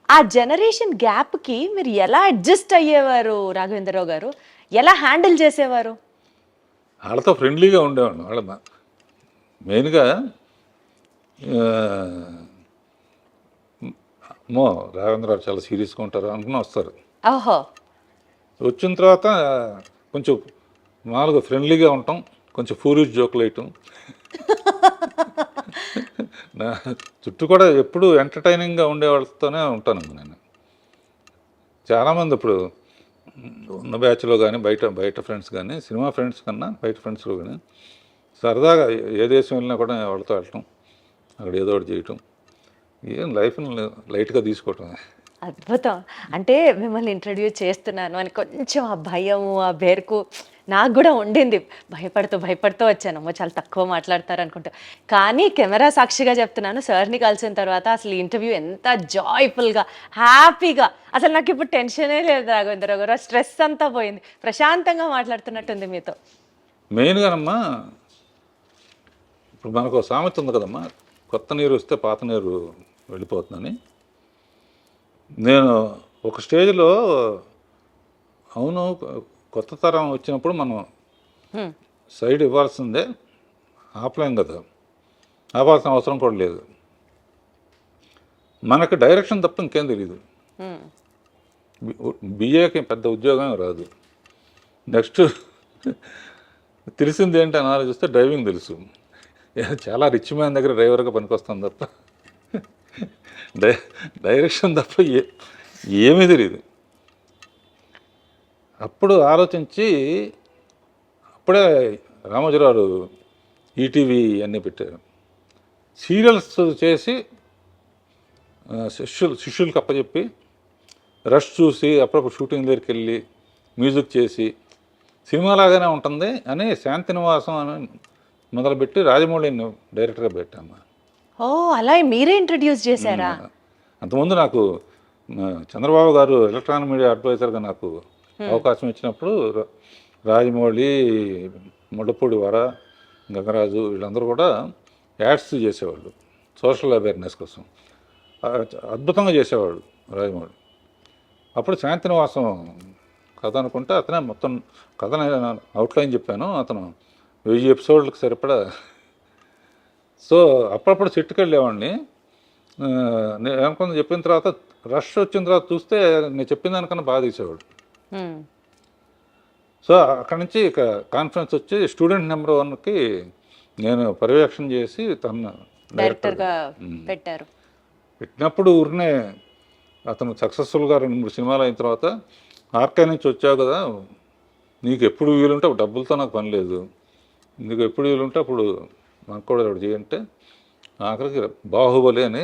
ఆ జనరేషన్ గ్యాప్కి మీరు ఎలా అడ్జస్ట్ అయ్యేవారు రాఘవేంద్రరావు గారు? ఎలా హ్యాండిల్ చేసేవారు? వాళ్ళతో ఫ్రెండ్లీగా ఉండేవాడిని. వాళ్ళ మెయిన్గా అమ్మో రాఘవేంద్రరావు చాలా సీరియస్గా ఉంటారు అనుకుని వస్తారు. ఓహో! వచ్చిన తర్వాత కొంచెం మామూలుగా ఫ్రెండ్లీగా ఉంటాం, కొంచెం ఫూరిష్ జోకులు వేయటం. నా చుట్టూ కూడా ఎప్పుడు ఎంటర్టైనింగ్గా ఉండే వాళ్ళతోనే ఉంటానమ్మా నేను. చాలామంది ఇప్పుడు ఉన్న బ్యాచ్లో కానీ బయట బయట ఫ్రెండ్స్ కానీ సినిమా ఫ్రెండ్స్ కన్నా బయట ఫ్రెండ్స్లో కానీ సరదాగా ఏ దేశం వెళ్ళినా కూడా వాళ్ళతో వెళ్ళటం, అక్కడ ఏదో ఒకటి చేయటం, ఏం లైఫ్ని లైట్గా తీసుకోవటం. అద్భుతం. అంటే మిమ్మల్ని ఇంట్రడ్యూస్ చేస్తున్నాను అని కొంచెం ఆ భయము, ఆ బెరుకు నాకు గూడా ఉండింది. భయపడుతూ వచ్చానమ్మో! చాలా తక్కువ మాట్లాడతారనుకుంటా. కానీ కెమెరా సాక్షిగా చెప్తున్నాను, సార్‌ని కలిసిన తర్వాత అసలు ఈ ఇంటర్వ్యూ ఎంత జాయ్‌ఫుల్‌గా, హ్యాపీగా అసలు నాకిప్పుడు టెన్షనే లేదు రాఘవేంద్రరావు గారు. ఆ స్ట్రెస్ అంతా పోయింది. ప్రశాంతంగా మాట్లాడుతున్నట్టుంది మీతో. మెయిన్గానమ్మా ఇప్పుడు మనకు సామెత ఉంది కదమ్మా, కొత్త నీరు వస్తే పాత నీరు వెళ్ళిపోతుందని. నేను ఒక స్టేజ్లో అవును కొత్త తరం వచ్చినప్పుడు మనం హ్మ్. సైడ్ ఇవ్వాల్సిందే, ఆపలేం కదా, ఆపాల్సిన అవసరం కూడా లేదు. మనకు డైరెక్షన్ తప్ప ఇంకేం తెలియదు. హ్మ్. బిఏకి పెద్ద ఉద్యోగం రాదు. నెక్స్ట్ తెలిసింది ఏంటి అని ఆలోచిస్తే డ్రైవింగ్ తెలుసు. చాలా రిచ్ మ్యాన్ దగ్గర డ్రైవర్గా పనికొస్తాం తప్ప డైరెక్షన్ తప్ప ఏమీ తెలియదు. అప్పుడు ఆలోచించి అప్పుడే రామోజీరావు ఈటీవీ అన్నీ పెట్టారు. సీరియల్స్ చేసి శిష్యులకు అప్పచెప్పి రష్ చూసి అప్పుడప్పుడు షూటింగ్ దగ్గరికి వెళ్ళి మ్యూజిక్ చేసి సినిమాలాగానే ఉంటుంది అని శాంతినివాసం అని మొదలుపెట్టి రాజమౌళిని డైరెక్టర్గా పెట్టాము. ఓహ్! అలా మీరే ఇంట్రడ్యూస్ చేశారా? అంతకుముందు నాకు చంద్రబాబు గారు ఎలక్ట్రానిక్ మీడియా అడ్వైజర్గా నాకు అవకాశం ఇచ్చినప్పుడు రాజమౌళి, ముళ్ళపూడి వర, గంగరాజు వీళ్ళందరూ కూడా యాడ్స్ చేసేవాళ్ళు సోషల్ అవేర్నెస్ కోసం. అద్భుతంగా చేసేవాడు రాజమౌళి. అప్పుడు శాంతినివాసం కథ అనుకుంటే అతనే మొత్తం కథని అవుట్లైన్ చెప్పాను. అతను 1000 ఎపిసోడ్లకు సరిపడా. సో అప్పుడప్పుడు సెట్కి వెళ్ళేవాడిని. నేను అనుకున్న చెప్పిన తర్వాత రష్ వచ్చిన తర్వాత చూస్తే నేను చెప్పిన దానికన్నా బాగా తీసేవాడు. సో అక్కడి నుంచి ఇక కాన్ఫరెన్స్ వచ్చి స్టూడెంట్ నెంబర్ 1కి నేను పర్యవేక్షణ చేసి తను డైరెక్టర్‌గా పెట్టారు. పెట్టినప్పుడు ఊరినే అతను సక్సెస్ఫుల్గా 2-3 సినిమాలు అయిన తర్వాత ఆర్కే నుంచి వచ్చావు కదా, నీకు ఎప్పుడు వీలుంటే డబ్బులతో నాకు పని లేదు, నీకు ఎప్పుడు వీలుంటే అప్పుడు నాకు కూడా ఒకటి చేయంటే ఆఖరికి బాహుబలి అని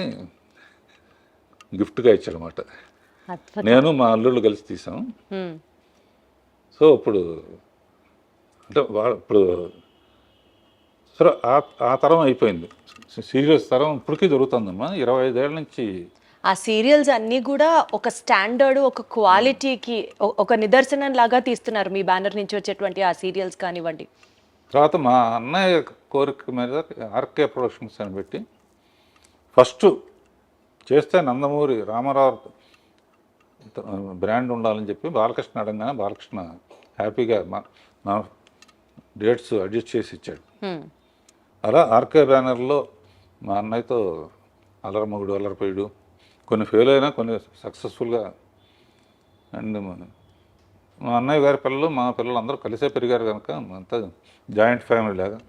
గిఫ్ట్గా ఇచ్చాడనమాట. నేను మా అల్లుళ్ళు కలిసి తీసాం. సో ఇప్పుడు అంటే ఇప్పుడు సరే ఆ తరం అయిపోయింది. సీరియస్ తరం ఇప్పటికీ జరుగుతుందమ్మా. 25 ఏళ్ళ నుంచి ఆ సీరియల్స్ అన్నీ కూడా ఒక స్టాండర్డ్, ఒక క్వాలిటీకి ఒక నిదర్శనం లాగా తీస్తున్నారు మీ బ్యానర్ నుంచి వచ్చేటువంటి ఆ సీరియల్స్ కానివ్వండి. తర్వాత మా అన్నయ్య కోరిక మీద ఆర్కే ప్రొడక్షన్స్ అని పెట్టి ఫస్ట్ చేస్తే నందమూరి రామారావు బ్రాండ్ ఉండాలని చెప్పి బాలకృష్ణ అడగానే బాలకృష్ణ హ్యాపీగా మా డేట్స్ అడ్జస్ట్ చేసి ఇచ్చాడు. అలా ఆర్కే బ్యానర్లో మా అన్నయ్యతో అల్లరమొగుడు, అల్లరిపోయాడు, కొన్ని ఫెయిల్ అయినా కొన్ని సక్సెస్ఫుల్గా. అండ్ మా అన్నయ్య గారి పిల్లలు మా పిల్లలు అందరూ కలిసే పెరిగారు కనుక అంతా జాయింట్ ఫ్యామిలీ లాగా.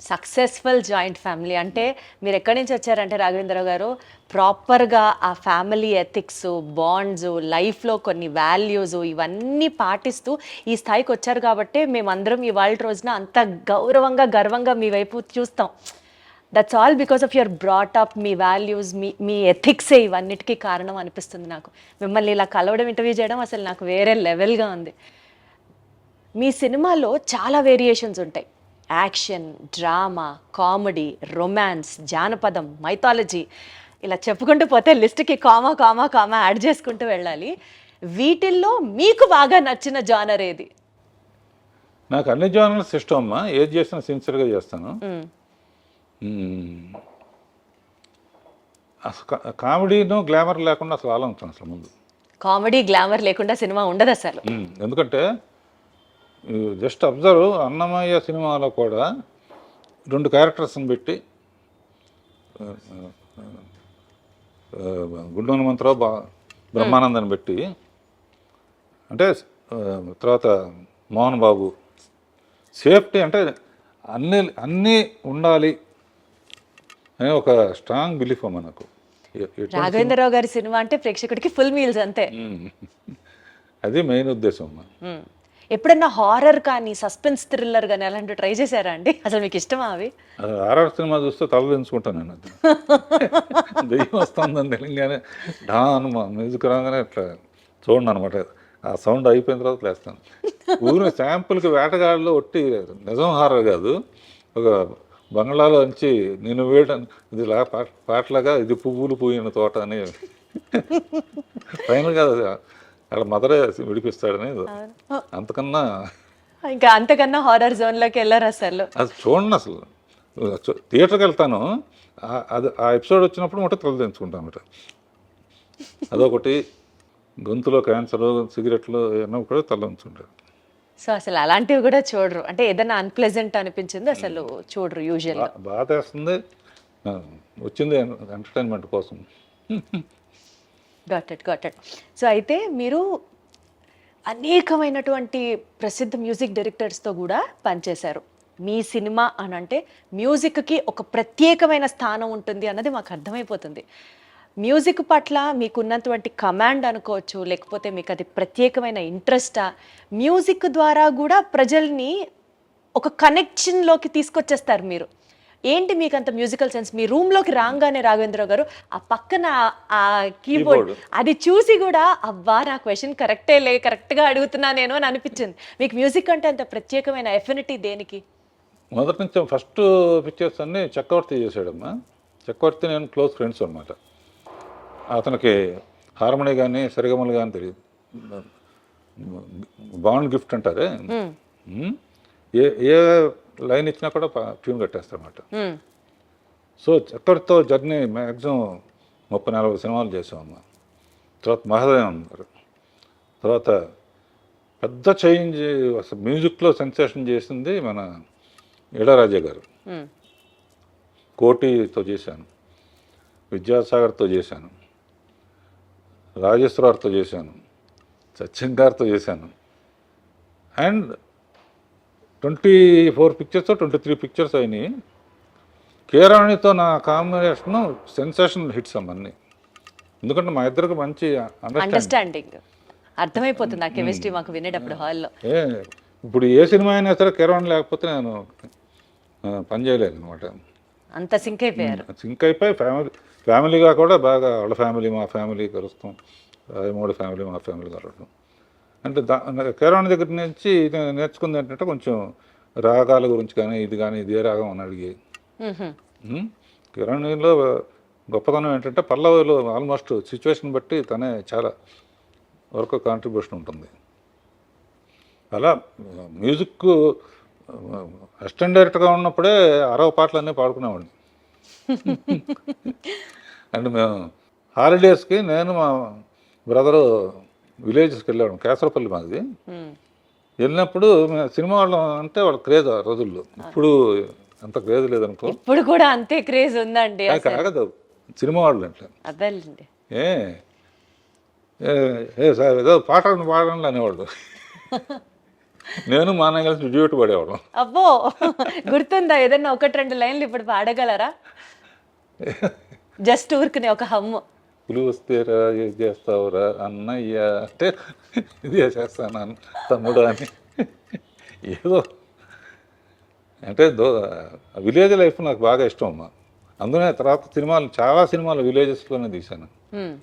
సక్సెస్ఫుల్ జాయింట్ ఫ్యామిలీ అంటే మీరు ఎక్కడి నుంచి వచ్చారంటే రాఘవేంద్రరావు గారు ప్రాపర్గా ఆ ఫ్యామిలీ ఎథిక్స్, బాండ్స్, లైఫ్లో కొన్ని వాల్యూస్ ఇవన్నీ పాటిస్తూ ఈ స్థాయికి వచ్చారు కాబట్టి మేమందరం ఇవాళ రోజున అంత గౌరవంగా, గర్వంగా మీ వైపు చూస్తాం. That's all because of your brought up, మీ వాల్యూస్, మీ ఎథిక్సే ఇవన్నిటికీ కారణం అనిపిస్తుంది నాకు. మిమ్మల్ని ఇలా కలవడం, ఇంటర్వ్యూ చేయడం అసలు నాకు వేరే లెవెల్గా ఉంది. మీ సినిమాలో చాలా వేరియేషన్స్ ఉంటాయి. యాక్షన్, డ్రామా, కామెడీ, రొమాన్స్, జానపదం, మైథాలజీ, ఇలా చెప్పుకుంటూ పోతే లిస్ట్కి కామా కామా కామా యాడ్ చేసుకుంటూ వెళ్ళాలి. వీటిల్లో మీకు బాగా నచ్చిన జానర్ ఏది? నాకు అన్ని జానర్స్ ఇష్టం అమ్మా. ఏది చేసినా సిన్సియర్గా చేస్తాను. అసలు కామెడీను గ్లామర్ లేకుండా అసలు ఆలోచన అసలు ముందు. కామెడీ గ్లామర్ లేకుండా సినిమా ఉండదు అసలు. ఎందుకంటే జస్ట్ అబ్జర్వ్, అన్నమయ్య సినిమాలో కూడా 2 క్యారెక్టర్స్ని పెట్టి గుండు హనుమంతరావు బ్రహ్మానందాన్ని పెట్టి, అంటే తర్వాత మోహన్ బాబు, సేఫ్టీ అంటే అన్నీ ఉండాలి అనే ఒక స్ట్రాంగ్ బిలీఫ్ మనకు. రాఘవేంద్రరావు గారి సినిమా అంటే ప్రేక్షకుడికి ఫుల్ మీల్స్ అంతే. అది మెయిన్ ఉద్దేశం అమ్మా. ఎప్పుడన్నా హారర్ కానీ సస్పెన్స్ థ్రిల్లర్ కానీ అలాంటివి ట్రై చేశారా అండి? అసలు మీకు ఇష్టమా అవి? ఆర్ఆర్ సినిమా చూస్తే తల దించుకుంటాను నేను. అది దెయ్యం వస్తుందని తెలియగానే డాన్ మ్యూజిక్ రాగానే ఇట్లా చూడండి అనమాట. ఆ సౌండ్ అయిపోయిన తర్వాత లేస్తాను. ఊరిని శాంపుల్కి వేటగాడిలో ఒట్టి నిజం హారర్ కాదు, ఒక బంగ్లాలో నుంచి నేను వేయడానికి ఇది పాటలాగా ఇది పువ్వులు పూయిన తోట అని ఫైనల్ కాదు, అక్కడ మదరే విడిపిస్తాడని. అంతకన్నా ఇంకా అంతకన్నా హారర్ జోన్లోకి వెళ్ళారు అసలు. అది చూడండి, అసలు థియేటర్కి వెళ్తాను, అది ఆ ఎపిసోడ్ వచ్చినప్పుడు మొట్ట తల తెంచుకుంటాను అన్నమాట. అదొకటి, గొంతులో క్యాన్సర్, సిగరెట్లు ఏమన్నా కూడా తల ఉంచుకుంటారు. సో అసలు అలాంటివి కూడా చూడరు, అంటే ఏదైనా అన్ప్లెజెంట్ అనిపించింది అసలు చూడరు యూజువల్. బాధ వేస్తుంది, వచ్చింది ఎంటర్టైన్మెంట్ కోసం. Got it. సో అయితే మీరు అనేకమైనటువంటి ప్రసిద్ధ మ్యూజిక్ డైరెక్టర్స్తో కూడా పనిచేశారు. మీ సినిమా అని అంటే మ్యూజిక్కి ఒక ప్రత్యేకమైన స్థానం ఉంటుంది అన్నది మాకు అర్థమైపోతుంది. మ్యూజిక్ పట్ల మీకున్నటువంటి కమాండ్ అనుకోవచ్చు, లేకపోతే మీకు అది ప్రత్యేకమైన ఇంట్రెస్టా? మ్యూజిక్ ద్వారా కూడా ప్రజల్ని ఒక కనెక్షన్లోకి తీసుకొచ్చేస్తారు మీరు. ఏంటి మీకు అంత మ్యూజికల్ సెన్స్? మీ రూమ్లోకి రాగానే రాఘవేంద్రరావు గారు ఆ పక్కన ఆ కీబోర్డ్ అది చూసి కూడా అబ్బా నా క్వశ్చన్ కరెక్ట్గా అడుగుతున్నా నేను అని అనిపించింది. మీకు మ్యూజిక్ అంటే అంత ప్రత్యేకమైన ఎఫినిటీ దేనికి? మొదటి నుంచి ఫస్ట్ పిక్చర్స్ అన్నీ చక్రవర్తి చేశాడమ్మా. చక్రవర్తి నేను క్లోజ్ ఫ్రెండ్స్ అనమాట. అతనికి హార్మోని కానీ సరిగమలు కానీ తెలియదు, బాండ్ గిఫ్ట్ అంటారే, ఏ లైన్ ఇచ్చినా కూడా ట్యూన్ కట్టేస్తారన్నమాట. సో చక్రవర్తితో జర్నీ మ్యాక్సిమం 30-40 సినిమాలు చేసామమ్మా. తర్వాత మహాదేవన్ అన్నారు, తర్వాత పెద్ద చేంజ్ అసలు మ్యూజిక్లో సెన్సేషన్ చేసింది మన ఇళయరాజా గారు. కోటితో చేశాను, విద్యాసాగర్తో చేశాను, రాజేశ్వరరావుతో చేశాను, సత్యం గారితో చేశాను. అండ్ 24 పిక్చర్స్ 23 పిక్చర్స్ అయినాయి. కీరాణితో నా కాంబినేషన్ సెన్సేషనల్ హిట్స్ అన్నీ. ఎందుకంటే మా ఇద్దరికి మంచి అండర్స్టాండింగ్ అర్థమైపోతుంది ఆ కెమిస్ట్రీ మాకు వినేటప్పుడు హాల్లో. ఇప్పుడు ఏ సినిమా అయినా సరే కీరాణి లేకపోతే నేను పని చేయలేదు అనమాట. అంత సింక్ అయిపోయారు. సింక్ అయిపోయి ఫ్యామిలీగా కూడా బాగా, వాళ్ళ ఫ్యామిలీ మా ఫ్యామిలీ కలుస్తాం, రాజమౌళి ఫ్యామిలీ మా ఫ్యామిలీ కలవడం. అంటే కీరాణి దగ్గర నుంచి నేర్చుకుంది ఏంటంటే కొంచెం రాగాల గురించి కానీ ఇది కానీ ఇదే రాగం అని అడిగి. కీరాణిలో గొప్పతనం ఏంటంటే పల్లవిలో ఆల్మోస్ట్ సిచ్యువేషన్ బట్టి తనే చాలా వరకు కాంట్రిబ్యూషన్ ఉంటుంది. అలా మ్యూజిక్ అసిస్టెంట్ డైరెక్టర్గా ఉన్నప్పుడే 60 పాటలన్నీ పాడుకునేవాడిని. అండ్ మేము హాలిడేస్కి నేను మా బ్రదరు విలేజెస్కి వెళ్ళాడు, కేసరపల్లి మాది. వెళ్ళినప్పుడు సినిమా వాళ్ళం అంటే వాళ్ళ క్రేజ్ ఆ రోజుల్లో. ఇప్పుడు అంత క్రేజ్ లేదనుకో. ఇప్పుడు కూడా అంతే క్రేజ్ ఉందండి. కాదు సినిమా వాళ్ళు అంటే అదేండి, సార్ ఏదో పాట పాడండి అనేవాళ్ళు. నేను మా అన్న కలిసి డ్యూట్ పడేవాళ్ళం. అబ్బో, గుర్తుందా ఏదన్నా 1-2 లైన్లు ఇప్పుడు పాడగలరా? జస్ట్ ఊరుకునే ఒక హమ్ము. పులి వస్తేరా ఏం చేస్తావురా అన్నయ్య అంటే ఇది చేస్తాను తమ్ముడు అని. ఏదో అంటే విలేజ్ లైఫ్ నాకు బాగా ఇష్టం అమ్మా. అందుకనే తర్వాత చాలా సినిమాలు విలేజెస్లోనే తీశాను.